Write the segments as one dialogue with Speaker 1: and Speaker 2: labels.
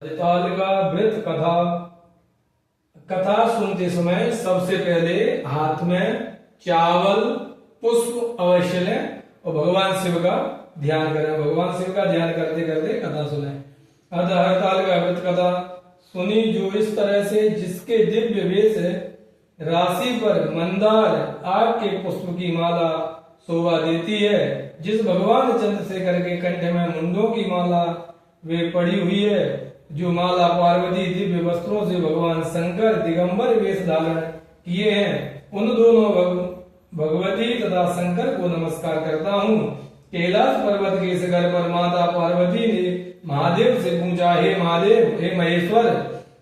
Speaker 1: हरिताल का वृत्त कथा। कथा सुनते समय सबसे पहले हाथ में चावल पुष्प अवश्य लें और भगवान शिव का ध्यान करें। भगवान शिव का ध्यान करते करते कथा सुने। अतः हरिताल का वृत्त कथा सुनी जो इस तरह से, जिसके दिव्य वेश राशि पर मंदार आग के पुष्प की माला शोभा देती है, जिस भगवान चंद्रशेखर के कंठ में मुंडों की माला वे पड़ी हुई है, जो माला पार्वती दिव्य वस्त्रों से भगवान शंकर दिगंबर वेश धारण किए हैं, उन दोनों भगवती तथा शंकर को नमस्कार करता हूँ। कैलाश पर्वत के शिखर पर माता पार्वती ने महादेव से पूछा, हे महादेव, हे महेश्वर,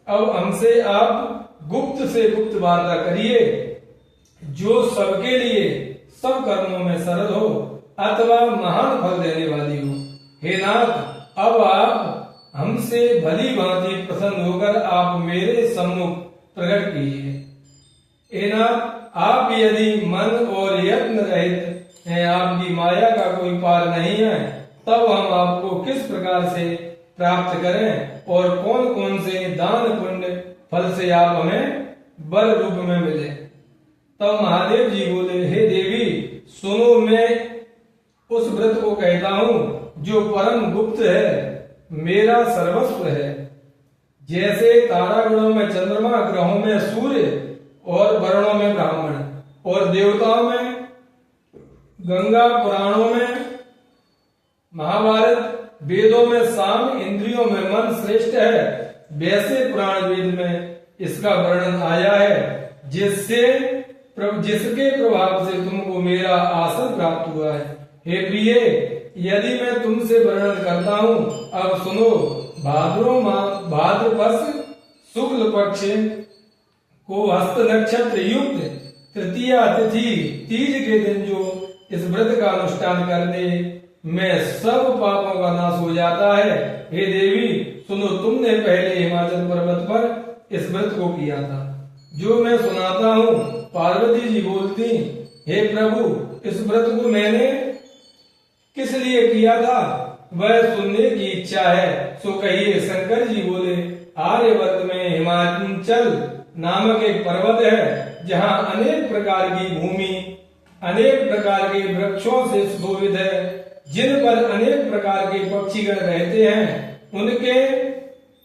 Speaker 1: अब हमसे आप गुप्त से गुप्त वार्ता करिए, जो सबके लिए सब कर्मों में सरल हो अथवा महान फल देने वाली हो। हे नाथ, अब आप हमसे भली भांति प्रसन्न होकर आप मेरे सम्मुख प्रकट कीजिए। हे नाथ, आप यदि मन और यत्न रहित हैं, आपकी माया का कोई पार नहीं है, तब हम आपको किस प्रकार से प्राप्त करें और कौन कौन से दान पुण्य फल से आप हमें बल रूप में मिले। तब महादेव जी बोले, हे देवी सुनो, मैं उस व्रत को कहता हूँ जो परम गुप्त है, मेरा सर्वस्व है। जैसे तारागणों में चंद्रमा, ग्रहों में सूर्य और वर्णों में ब्राह्मण और देवताओं में गंगा, पुराणों में महाभारत, वेदों में साम, इंद्रियों में मन श्रेष्ठ है, वैसे पुराण वेद में इसका वर्णन आया है, जिसके प्रभाव से तुमको मेरा आसन प्राप्त हुआ है। हे प्रिय, यदि मैं तुमसे वर्णन करता हूँ, अब सुनो। भाद्रपद शुक्ल पक्ष को हस्त नक्षत्र युक्त तृतीया तिथि तीज के दिन जो इस व्रत का अनुष्ठान करने में सब पापों का नाश हो जाता है। हे देवी सुनो, तुमने पहले हिमाचल पर्वत पर इस व्रत को किया था, जो मैं सुनाता हूँ। पार्वती जी बोलती, हे प्रभु, इस व्रत को मैंने किस लिए किया था वह सुनने की इच्छा है, सो कहिए। शंकर जी बोले, आर्यवर्त में हिमाचल नामक एक पर्वत है, जहाँ अनेक प्रकार की भूमि अनेक प्रकार के वृक्षों से सुशोभित है, जिन पर अनेक प्रकार के पक्षीगण रहते हैं। उनके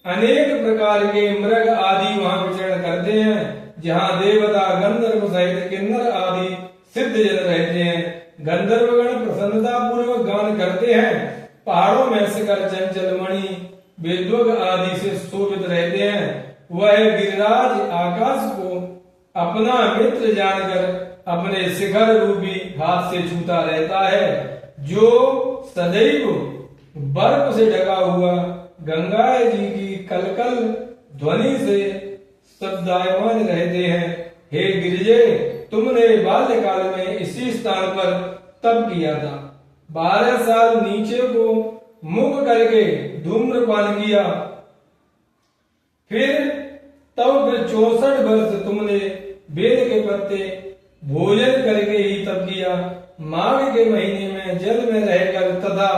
Speaker 1: अनेक प्रकार के मृग आदि वहाँ विचरण करते हैं, जहाँ देवता, गंधर्व सहित किन्नर आदि सिद्ध जन रहते हैं। गंधर्वगण प्रसन्नता पूर्वक गान करते हैं। पहाड़ों में शिखर, चंचल मणि, वेदोग आदि से शोभित रहते हैं। वह गिरिराज आकाश को अपना मित्र जानकर अपने शिखर रूपी हाथ से छूता रहता है, जो सदैव बर्फ से ढका हुआ गंगा जी की कलकल ध्वनि से शब्दायमान रहते हैं। हे गिरिजे, तुमने बाल्यकाल में इसी स्थान पर तप किया था। 12 साल नीचे को मुख करके धूम्रपान किया, फिर 64 वर्ष तुमने बेल के पत्ते भोजन करके ही तप किया। माघ के महीने में जल में रहकर तथा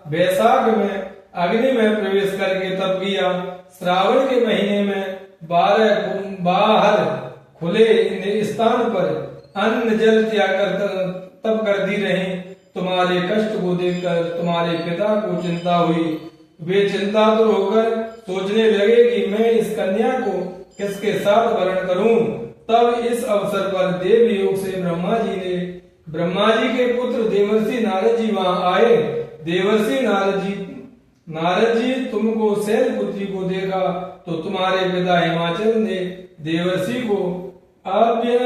Speaker 1: वैशाख में अग्नि में प्रवेश करके तप किया। श्रावण के महीने में 12 बाहर खुले स्थान पर अन्न जल त्याग कर तप करती रही। तुम्हारे कष्ट को देखकर तुम्हारे पिता को चिंता हुई। वे चिंतातुर होकर सोचने लगे कि मैं इस कन्या को किसके साथ वर्ण करूं। तब इस अवसर पर देव योग से ब्रह्मा जी के पुत्र देवर्षि नारद जी वहां आए। देवर्षि नारद जी तुमको शैलपुत्री को देखा तो तुम्हारे पिता हिमाचल ने देवर्षि को अद्य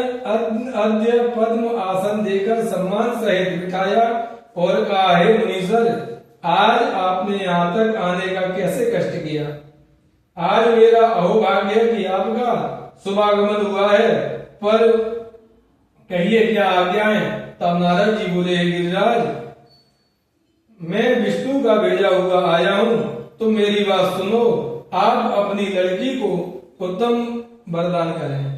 Speaker 1: पद्म आसन देकर सम्मान सहित बिठाया और कहा, हे मुनीश्वर, आज आपने यहाँ तक आने का कैसे कष्ट किया। आज मेरा अहोभाग्य है कि आपका शुभागमन हुआ है, पर कहिए क्या आज्ञा है। तब नारद जी बोले, गिरिराज, मैं विष्णु का भेजा हुआ आया हूँ, तुम मेरी बात सुनो। आप अपनी लड़की को उत्तम वरदान करें।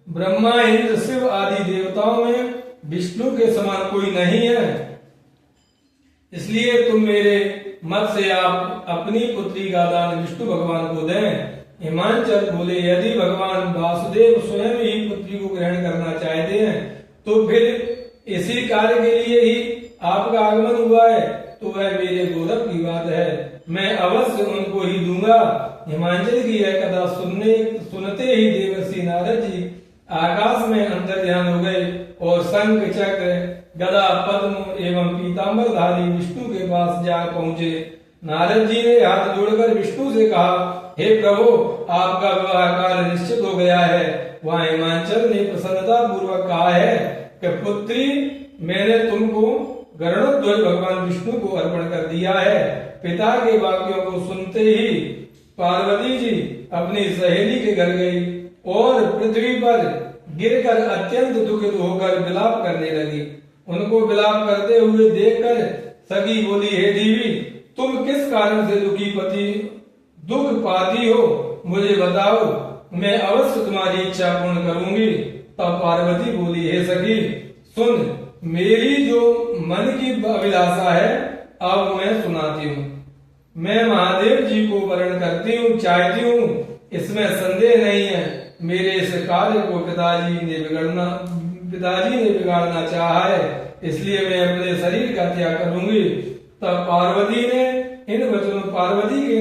Speaker 1: ब्रह्मा, इंद्र, शिव आदि देवताओं में विष्णु के समान कोई नहीं है, इसलिए तुम मेरे मत से आप अपनी पुत्री का दान विष्णु भगवान को दें। हिमांचल बोले, यदि भगवान वासुदेव स्वयं ही पुत्री को ग्रहण करना चाहते हैं तो फिर इसी कार्य के लिए ही आपका आगमन हुआ है, तो वह मेरे गौरव की बात है, मैं अवश्य उनको ही दूंगा। हिमांचल की यह कथा सुनते ही देवर्षि नारद जी आकाश में अंतर ध्यान हो गए और शंख चक्र गदा पद्म एवं पीतांबरधारी विष्णु के पास जा पहुंचे। नारद जी ने हाथ जोड़कर विष्णु से कहा, हे प्रभु, आपका विवाह कार्य निश्चित हो गया है। वहाँ हिमांचल ने प्रसन्नता पूर्वक कहा है कि पुत्री, मैंने तुमको गरुड़ध्वज भगवान विष्णु को अर्पण कर दिया है। पिता के वाक्यों को सुनते ही पार्वती जी अपनी सहेली के घर गई और पृथ्वी पर गिरकर अत्यंत दुखित होकर विलाप करने लगी। उनको विलाप करते हुए देखकर सखी बोली, हे देवी, तुम किस कारण से दुख पाती हो, मुझे बताओ, मैं अवश्य तुम्हारी इच्छा पूर्ण करूंगी। तब पार्वती बोली, हे सखी सुन, मेरी जो मन की अभिलाषा है अब मैं सुनाती हूँ। मैं महादेव जी को वर्ण करती हूँ, चाहती हूँ, इसमें संदेह नहीं है। मेरे इस कार्य को पिताजी ने बिगाड़ना चाहा है, इसलिए मैं अपने शरीर का त्याग करूंगी। तब पार्वती के इन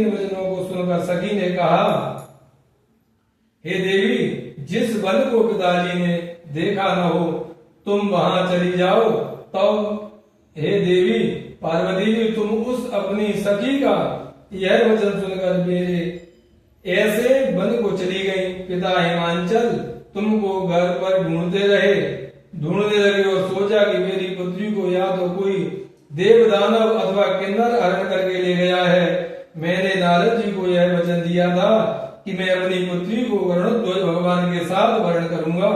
Speaker 1: वचनों को सुनकर सखी ने कहा, हे देवी, जिस वन को पिताजी ने देखा न हो तुम वहां चली जाओ। तब हे देवी पार्वती जी, तुम उस अपनी सखी का यह वचन सुनकर मेरे ऐसे वन को चली गई। पिता हिमांचल तुमको घर पर ढूंढने लगे और सोचा कि मेरी पुत्री को या तो कोई देव दानव अथवा किन्नर हरण करके ले गया है। मैंने नारद जी को यह वचन दिया था कि मैं अपनी पुत्री को गरुड़ध्वज भगवान के साथ वर्ण करूंगा।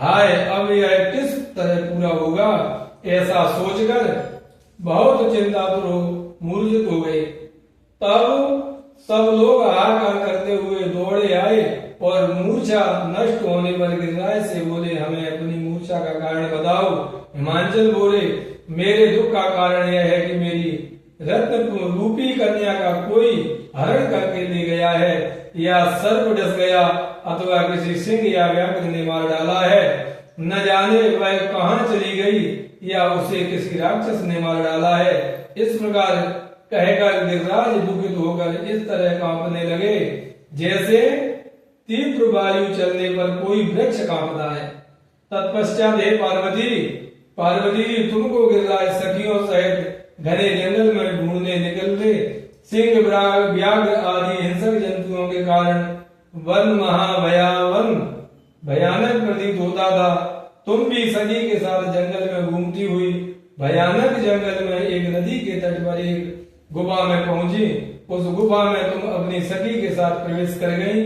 Speaker 1: हाय, अब यह किस तरह पूरा होगा, ऐसा सोचकर बहुत चिंतातुर मूर्छित हो गए। तब सब लोग हाहाकार करते हुए दौड़े आए और मूर्छा नष्ट होने पर गिरिराज से बोले, हमें अपनी मूर्छा का कारण बताओ। हिमांचल बोले, मेरे दुख का कारण यह है कि मेरी रत्न रूपी कन्या का कोई हरण करके ले गया है, या सर्प डस गया अथवा किसी सिंह या व्याघ्र ने मार डाला है। न जाने वह कहाँ चली गई या उसे किसी राक्षस ने मार डाला है। इस प्रकार कहकर गिरिराज दुखित होकर इस तरह कांपने लगे जैसे तीव्र वायु चलने पर कोई वृक्ष कांपता है। तत्पश्चात हे पार्वती जी, तुमको गिरिराज सखियों सहित घने जंगल में ढूंढने निकले। सिंह व्याघ्र आदि हिंसक जंतुओं के कारण वन भयानक प्रतीत होता था। तुम भी सखी के साथ जंगल में घूमती हुई भयानक जंगल में एक नदी के तट पर एक गुफा में पहुंची। उस गुफा में तुम अपनी सखी के साथ प्रवेश कर गई,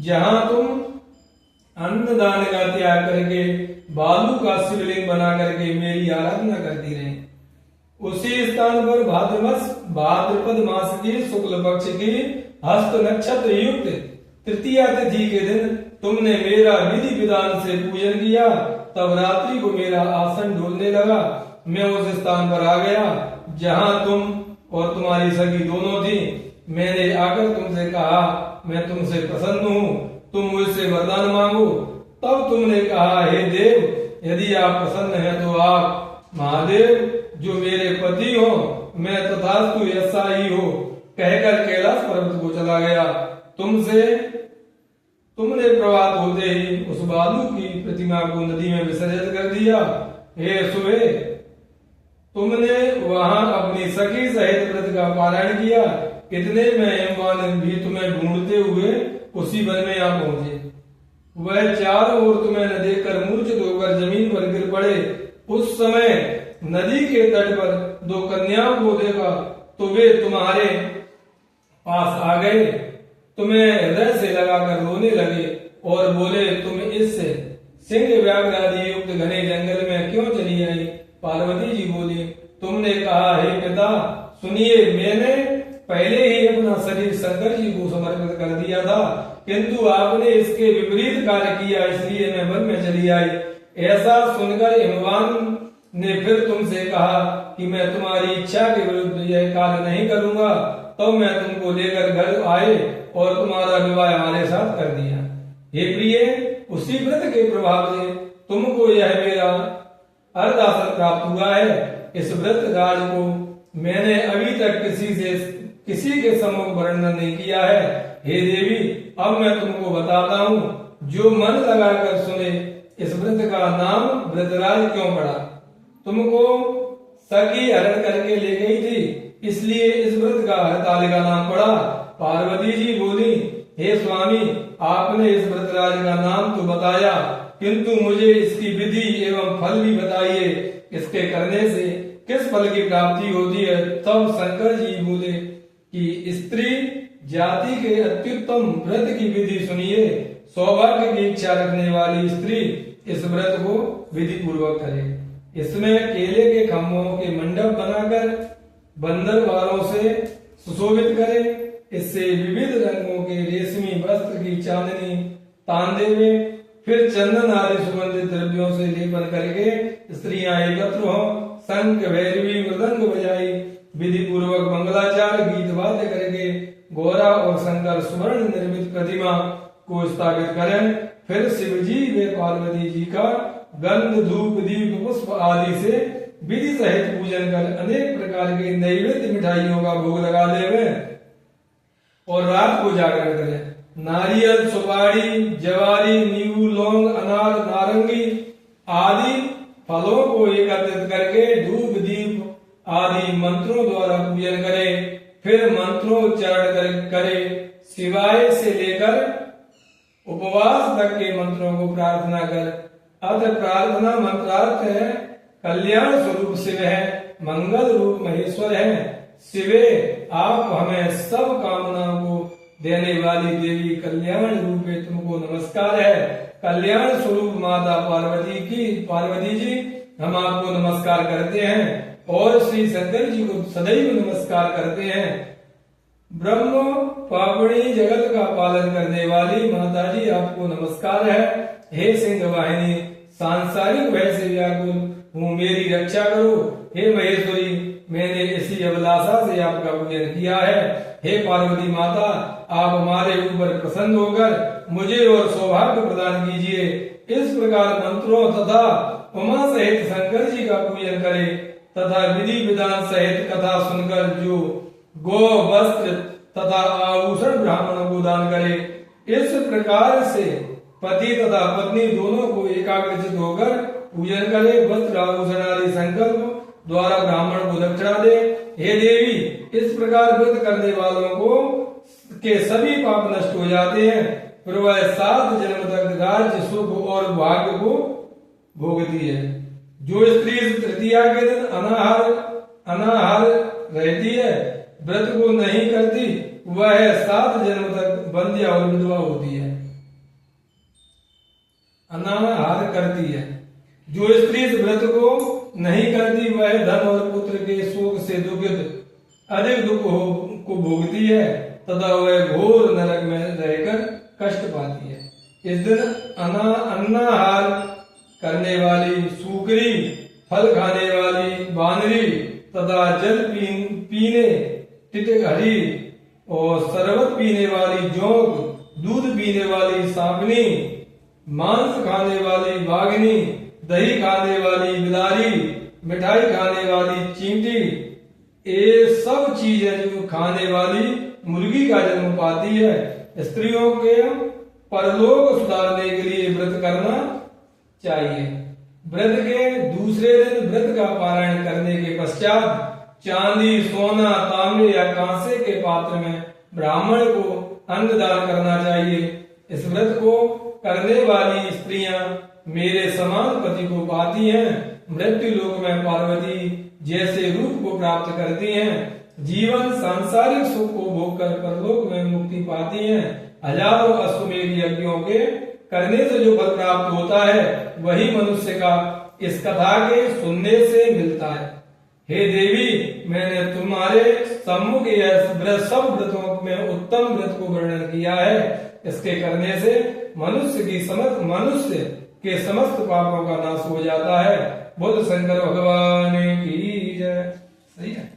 Speaker 1: जहां तुम अन्नदान का त्याग करके बालू का शिवलिंग बना करके मेरी आराधना करती रही। उसी स्थान पर भाद्रपद मास की शुक्ल पक्ष की हस्त नक्षत्र युक्त तृतीया तिथि के दिन तुमने मेरा विधि विधान से पूजन किया। तब रात्रि को मेरा आसन डोलने लगा। मैं उस स्थान पर आ गया जहां तुम और तुम्हारी सखी दोनों थी। मैंने आकर तुमसे कहा, मैं तुमसे प्रसन्न हूँ, तुम मुझसे वरदान मांगो। तब तुमने कहा, हे देव, यदि आप प्रसन्न हैं तो आप महादेव जो मेरे पति हो, मैं तथास्तु ऐसा ही हो, कहकर कैलाश पर्वत को चला गया। तुमने प्रभात होते ही उस बालू की प्रतिमा को नदी में विसर्जित कर दिया। हे सुबह, तुमने वहां अपनी सखी सहित व्रत का पारायण किया। इतने में हिमवान भी तुम्हें ढूंढते हुए उसी वन में आ पहुंचे। वह चारों ओर तुम्हें न देखकर मूर्छित होकर जमीन पर गिर पड़े। उस समय नदी के तट पर दो कन्याओं को देखा तो वे तुम्हारे पास आ गए, तुम्हें हृदय से लगाकर रोने लगे और बोले, तुम इस सिंह व्याघ्र आदि युक्त घने जंगल में क्यों चली आई? पार्वती जी बोली, तुमने कहा, हे पिता सुनिए, मैंने पहले ही अपना शरीर शंकर जी को समर्पित कर दिया था, किंतु आपने इसके विपरीत कार्य किया, इसलिए मैं वन में चली आई। ऐसा सुनकर हिमवान ने फिर तुमसे कहा कि मैं तुम्हारी इच्छा के विरुद्ध यह कार्य नहीं करूंगा, तो मैं तुमको लेकर घर आए और तुम्हारा विवाह हमारे साथ कर दिया। हे प्रिय, उसी व्रत के प्रभाव से तुमको यह मेरा अर्धासन प्राप्त हुआ है। इस व्रत राज को मैंने अभी तक किसी के सम्मुख वर्णन नहीं किया है। हे देवी, अब मैं तुमको बताता हूँ, जो मन लगाकर सुने। इस व्रत का नाम व्रतराज क्यों पड़ा? तुमको सखी हरण करके ले गई थी, इसलिए इस व्रत का हरताल का नाम पड़ा। पार्वती जी बोली, हे स्वामी, आपने इस व्रतराज का नाम तो बताया, किंतु मुझे इसकी विधि एवं फल भी बताइए। इसके करने से किस फल की प्राप्ति होती है? तब शंकर जी बोले कि स्त्री जाति के अत्युत्तम व्रत की विधि सुनिए। सौभाग्य की इच्छा रखने वाली स्त्री इस व्रत को विधि पूर्वक करे। इसमें केले के खम्भों के मंडप बनाकर बंदर बालों से सुशोभित करे। इससे विविध रंगों के रेशमी वस्त्र की चांदनी तान देवे। फिर चंदन आदि सुगंधित द्रव्यों से लेपन करके स्त्रियां एकत्र हों, शंख भैरवी मृदंग बजाई विधि पूर्वक मंगलाचार गीत वाद्य करके गौरा और शंकर स्वर्ण निर्मित प्रतिमा को स्थापित करें। फिर शिव जी व पार्वती जी का गंध धूप दीप पुष्प आदि से विधि सहित पूजन कर अनेक प्रकार के नैवेद्य मिठाइयों का भोग लगा देवे और रात को जागरण करें। नारियल, सुपारी, जवारी, नींबू, लौंग, अनार, नारंगी आदि फलों को एकत्रित करके धूप दीप आदि मंत्रों द्वारा पूजन करें। फिर मंत्रोच्चारण करे। शिवाय से लेकर उपवास तक के मंत्रों को प्रार्थना कर। अतः प्रार्थना मंत्रार्थ है, कल्याण स्वरूप शिव है, मंगल रूप महेश्वर है। शिवे, आप हमें सब कामनाओं को देने वाली देवी कल्याण रूप है, तुमको नमस्कार है। कल्याण स्वरूप माता पार्वती जी, हम आपको नमस्कार करते हैं और श्री शंकर जी को सदैव नमस्कार करते हैं। ब्रह्म पावनी जगत का पालन करने वाली माता जी, आपको नमस्कार है। हे सिंह वाहिनी, सांसारिक भय से व्याकुल हूँ, मेरी रक्षा करो। हे महेश्वरी, मैंने इसी अभिलाषा से आपका पूजन किया है। हे पार्वती माता, आप हमारे ऊपर प्रसन्न होकर मुझे और सौभाग्य प्रदान कीजिए। इस प्रकार मंत्रों तथा उमा सहित शंकर जी का पूजन करें तथा विधि विधान सहित कथा सुनकर जो गो वस्त्र तथा आभूषण ब्राह्मणों को दान करे। इस प्रकार से पति तथा पत्नी दोनों को एकाग्रचित होकर पूजन करे। वस्त्र आभूषण आदि संकल्प द्वारा ब्राह्मण को दक्षिणा दे। हे देवी, इस प्रकार व्रत करने वालों को के सभी पाप नष्ट हो जाते हैं। फिर वह 7 जन्म तक राज्य सुख और भाग्य को भोगती है। जो स्त्री तृतीया के दिन अनाहार रहती है, व्रत को नहीं करती, वह 7 जन्म तक बंध्या और विधवा होती है। अनाहार करती है। जो स्त्री इस व्रत को नहीं करती, वह धन और पुत्र के शोक से दुखित अधिक दुख को भोगती है तथा वह घोर नरक में रहकर कष्ट पाती है। इस दिन अन्नाहार करने वाली सूकरी, फल खाने वाली बानरी तथा जल पीने टिटहरी और शरबत पीने वाली जोंक, दूध पीने वाली सांपनी, मांस खाने वाली बाघनी, दही खाने वाली बिलारी, मिठाई खाने वाली चींटी, ये सब चीजें जो खाने वाली मुर्गी का जन्म पाती है। स्त्रियों के परलोक सुधारने के लिए व्रत करना चाहिए। व्रत के दूसरे दिन व्रत का पारायण करने के पश्चात चांदी, सोना, तांबे या कांसे के पात्र में ब्राह्मण को अन्न दान करना चाहिए। इस व्रत को करने वाली स्त्रियां मेरे समान पति को पाती हैं। मृत्यु लोक में पार्वती जैसे रूप को प्राप्त करती हैं। जीवन सांसारिक सुख को भोग कर परलोक में मुक्ति पाती हैं। हजारों अश्वमेध यज्ञों के करने से जो फल प्राप्त होता है, वही मनुष्य का इस कथा के सुनने से मिलता है। हे देवी, मैंने तुम्हारे सम्मुख यह सब व्रतों में उत्तम व्रत को वर्णन किया है। इसके करने से मनुष्य के समस्त पापों का नाश हो जाता है बोल शंकर भगवान की जय। सही है।